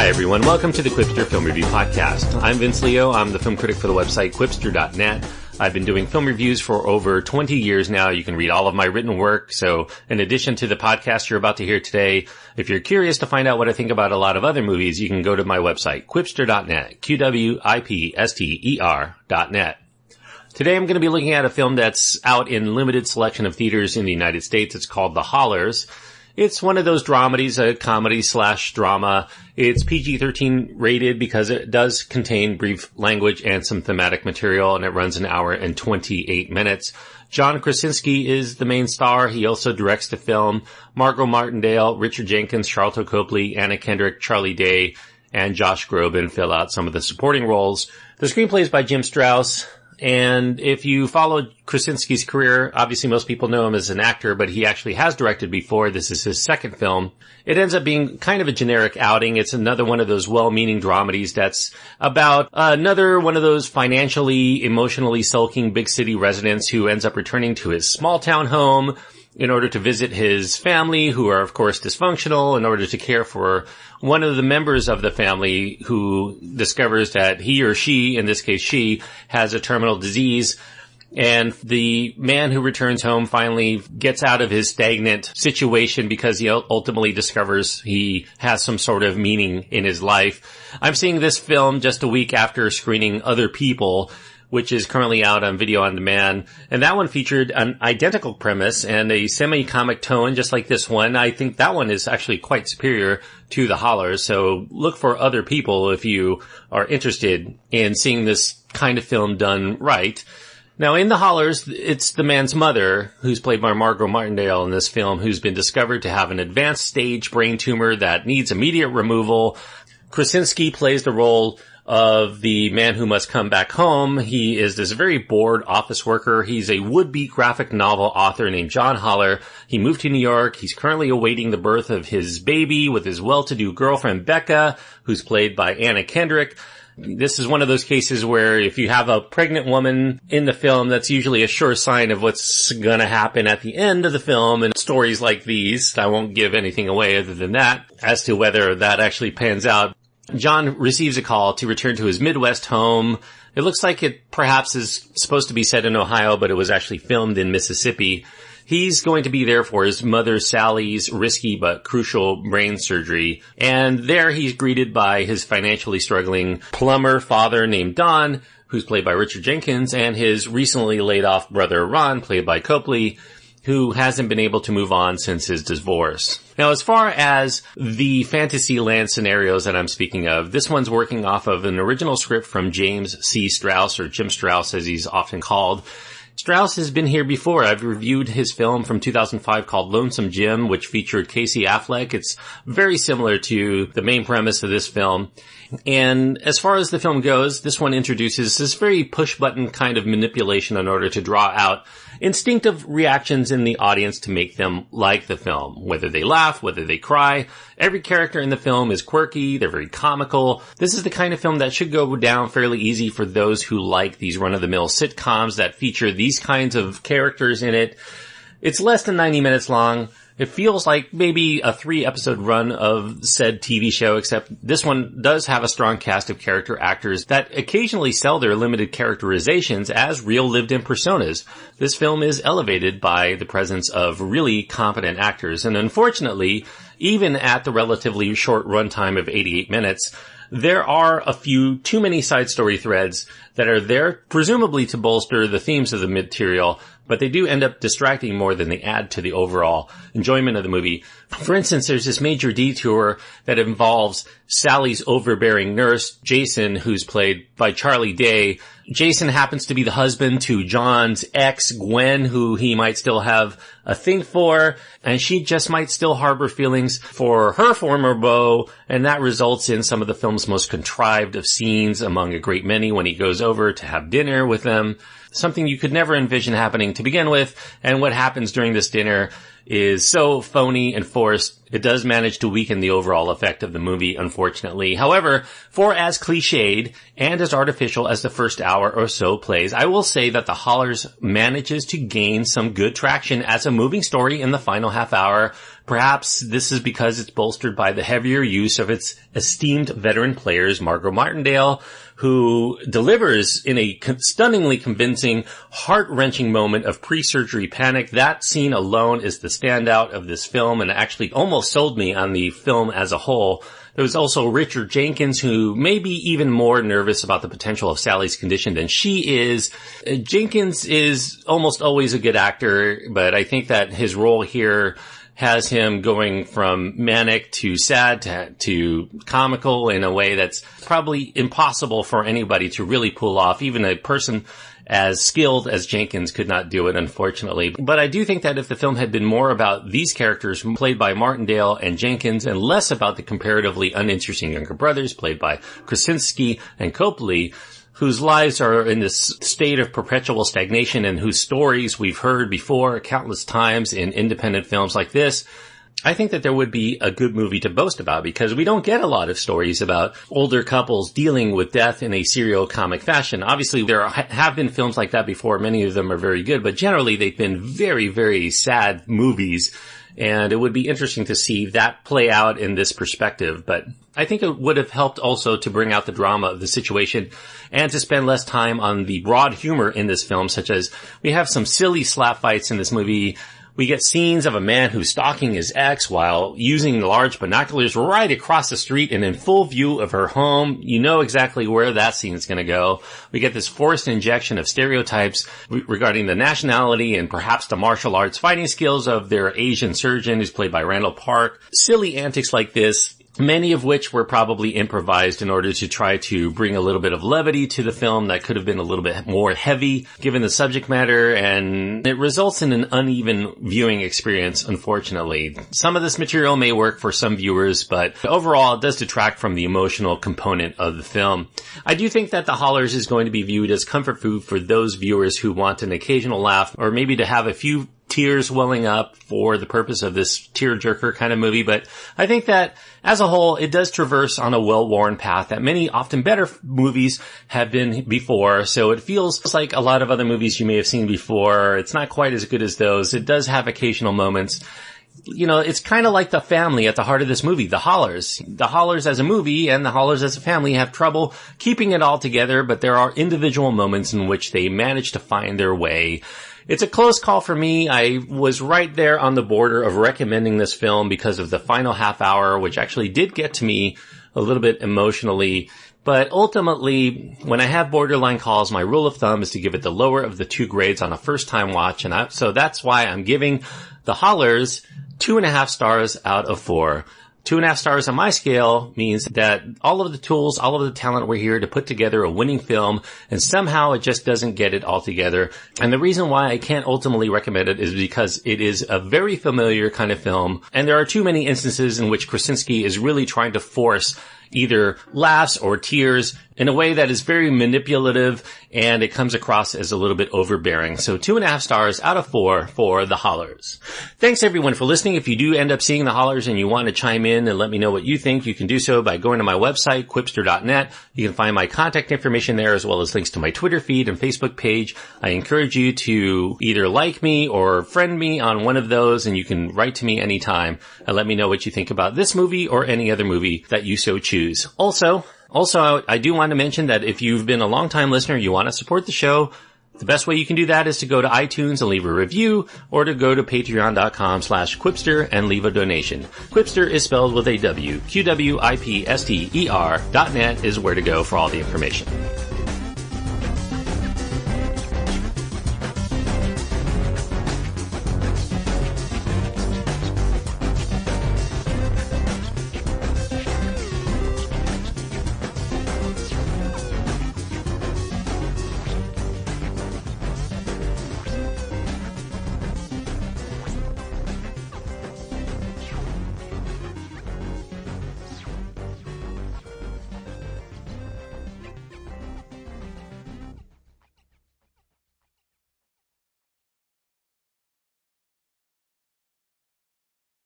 Hi everyone, welcome to the Quipster Film Review Podcast. I'm Vince Leo, I'm the film critic for the website Quipster.net. I've been doing film reviews for over 20 years now. You can read all of my written work, so in addition to the podcast you're about to hear today, if you're curious to find out what I think about a lot of other movies, you can go to my website, Quipster.net, Quipster.net. Today I'm going to be looking at a film that's out in limited selection of theaters in the United States. It's called The Hollars. It's one of those dramedies, a comedy/drama. It's PG-13 rated because it does contain brief language and some thematic material, and it runs an hour and 28 minutes. John Krasinski is the main star. He also directs the film. Margot Martindale, Richard Jenkins, Charlton Copley, Anna Kendrick, Charlie Day, and Josh Groban fill out some of the supporting roles. The screenplay is by Jim Strouse. And if you follow Krasinski's career, obviously most people know him as an actor, but he actually has directed before. This is his second film. It ends up being kind of a generic outing. It's another one of those well-meaning dramedies that's about another one of those financially, emotionally sulking big city residents who ends up returning to his small town home in order to visit his family, who are of course dysfunctional, in order to care for one of the members of the family who discovers that he or she, in this case she, has a terminal disease. And the man who returns home finally gets out of his stagnant situation because he ultimately discovers he has some sort of meaning in his life. I'm seeing this film just a week after screening Other People, which is currently out on video on demand. And that one featured an identical premise and a semi-comic tone, just like this one. I think that one is actually quite superior to The Hollars. So look for Other People if you are interested in seeing this kind of film done right. Now, in The Hollars, it's the man's mother, who's played by Margot Martindale in this film, who's been discovered to have an advanced stage brain tumor that needs immediate removal. Krasinski plays the role of the man who must come back home. He is this very bored office worker. He's a would-be graphic novel author named John Hollar. He moved to New York. He's currently awaiting the birth of his baby with his well-to-do girlfriend, Becca, who's played by Anna Kendrick. This is one of those cases where if you have a pregnant woman in the film, that's usually a sure sign of what's gonna happen at the end of the film. And stories like these, I won't give anything away other than that, as to whether that actually pans out. John receives a call to return to his Midwest home. It looks like it perhaps is supposed to be set in Ohio, but it was actually filmed in Mississippi. He's going to be there for his mother Sally's risky but crucial brain surgery. And there he's greeted by his financially struggling plumber father named Don, who's played by Richard Jenkins, and his recently laid off brother Ron, played by Copley, who hasn't been able to move on since his divorce. Now, as far as the fantasy land scenarios that I'm speaking of, this one's working off of an original script from James C. Strouse, or Jim Strouse as he's often called. Strouse has been here before. I've reviewed his film from 2005 called Lonesome Jim, which featured Casey Affleck. It's very similar to the main premise of this film. And as far as the film goes, this one introduces this very push-button kind of manipulation in order to draw out instinctive reactions in the audience to make them like the film. Whether they laugh, whether they cry. Every character in the film is quirky. They're very comical. This is the kind of film that should go down fairly easy for those who like these run-of-the-mill sitcoms that feature these kinds of characters in it. It's less than 90 minutes long. It feels like maybe a 3-episode run of said TV show, except this one does have a strong cast of character actors that occasionally sell their limited characterizations as real lived-in personas. This film is elevated by the presence of really competent actors, and unfortunately, even at the relatively short runtime of 88 minutes, there are a few too many side story threads that are there presumably to bolster the themes of the material, but they do end up distracting more than they add to the overall enjoyment of the movie. For instance, there's this major detour that involves Sally's overbearing nurse, Jason, who's played by Charlie Day. Jason happens to be the husband to John's ex, Gwen, who he might still have a thing for, and she just might still harbor feelings for her former beau, and that results in some of the film's most contrived of scenes among a great many when he goes over to have dinner with them. Something you could never envision happening to begin with, and what happens during this dinner is so phony and forced, it does manage to weaken the overall effect of the movie, unfortunately. However, for as cliched and as artificial as the first hour or so plays, I will say that The Hollars manages to gain some good traction as a moving story in the final half hour, Perhaps this is because it's bolstered by the heavier use of its esteemed veteran players, Margot Martindale, who delivers in a stunningly convincing, heart-wrenching moment of pre-surgery panic. That scene alone is the standout of this film and actually almost sold me on the film as a whole. There was also Richard Jenkins, who may be even more nervous about the potential of Sally's condition than she is. Jenkins is almost always a good actor, but I think that his role here has him going from manic to sad to comical in a way that's probably impossible for anybody to really pull off. Even a person as skilled as Jenkins could not do it, unfortunately. But I do think that if the film had been more about these characters played by Martindale and Jenkins and less about the comparatively uninteresting younger brothers played by Krasinski and Copley, whose lives are in this state of perpetual stagnation and whose stories we've heard before countless times in independent films like this, I think that there would be a good movie to boast about, because we don't get a lot of stories about older couples dealing with death in a serial comic fashion. Obviously, there have been films like that before. Many of them are very good, but generally they've been very, very sad movies. And it would be interesting to see that play out in this perspective. But I think it would have helped also to bring out the drama of the situation and to spend less time on the broad humor in this film, such as we have some silly slap fights in this movie. We get scenes of a man who's stalking his ex while using large binoculars right across the street and in full view of her home. You know exactly where that scene is going to go. We get this forced injection of stereotypes regarding the nationality and perhaps the martial arts fighting skills of their Asian surgeon, who's played by Randall Park. Silly antics like this, many of which were probably improvised in order to try to bring a little bit of levity to the film that could have been a little bit more heavy given the subject matter, and it results in an uneven viewing experience, unfortunately. Some of this material may work for some viewers, but overall it does detract from the emotional component of the film. I do think that The Hollars is going to be viewed as comfort food for those viewers who want an occasional laugh, or maybe to have a few tears welling up for the purpose of this tearjerker kind of movie. But I think that as a whole, it does traverse on a well-worn path that many often better movies have been before. So it feels like a lot of other movies you may have seen before. It's not quite as good as those. It does have occasional moments. You know, it's kind of like the family at the heart of this movie, the Hollars. The Hollars as a movie and the Hollars as a family have trouble keeping it all together, but there are individual moments in which they manage to find their way. It's a close call for me. I was right there on the border of recommending this film because of the final half hour, which actually did get to me a little bit emotionally. But ultimately, when I have borderline calls, my rule of thumb is to give it the lower of the two grades on a first-time watch. And so that's why I'm giving The Hollars 2.5 stars out of 4. 2.5 stars on my scale means that all of the tools, all of the talent were here to put together a winning film, and somehow it just doesn't get it all together. And the reason why I can't ultimately recommend it is because it is a very familiar kind of film, and there are too many instances in which Krasinski is really trying to force either laughs or tears in a way that is very manipulative, and it comes across as a little bit overbearing. So 2.5 stars out of 4 for The Hollars. Thanks everyone for listening. If you do end up seeing The Hollars and you want to chime in and let me know what you think, you can do so by going to my website, quipster.net. You can find my contact information there as well as links to my Twitter feed and Facebook page. I encourage you to either like me or friend me on one of those, and you can write to me anytime and let me know what you think about this movie or any other movie that you so choose. Also, I do want to mention that if you've been a long-time listener, you want to support the show, the best way you can do that is to go to iTunes and leave a review, or to go to patreon.com/Quipster and leave a donation. Quipster is spelled with a W. QWIPSTER.net is where to go for all the information.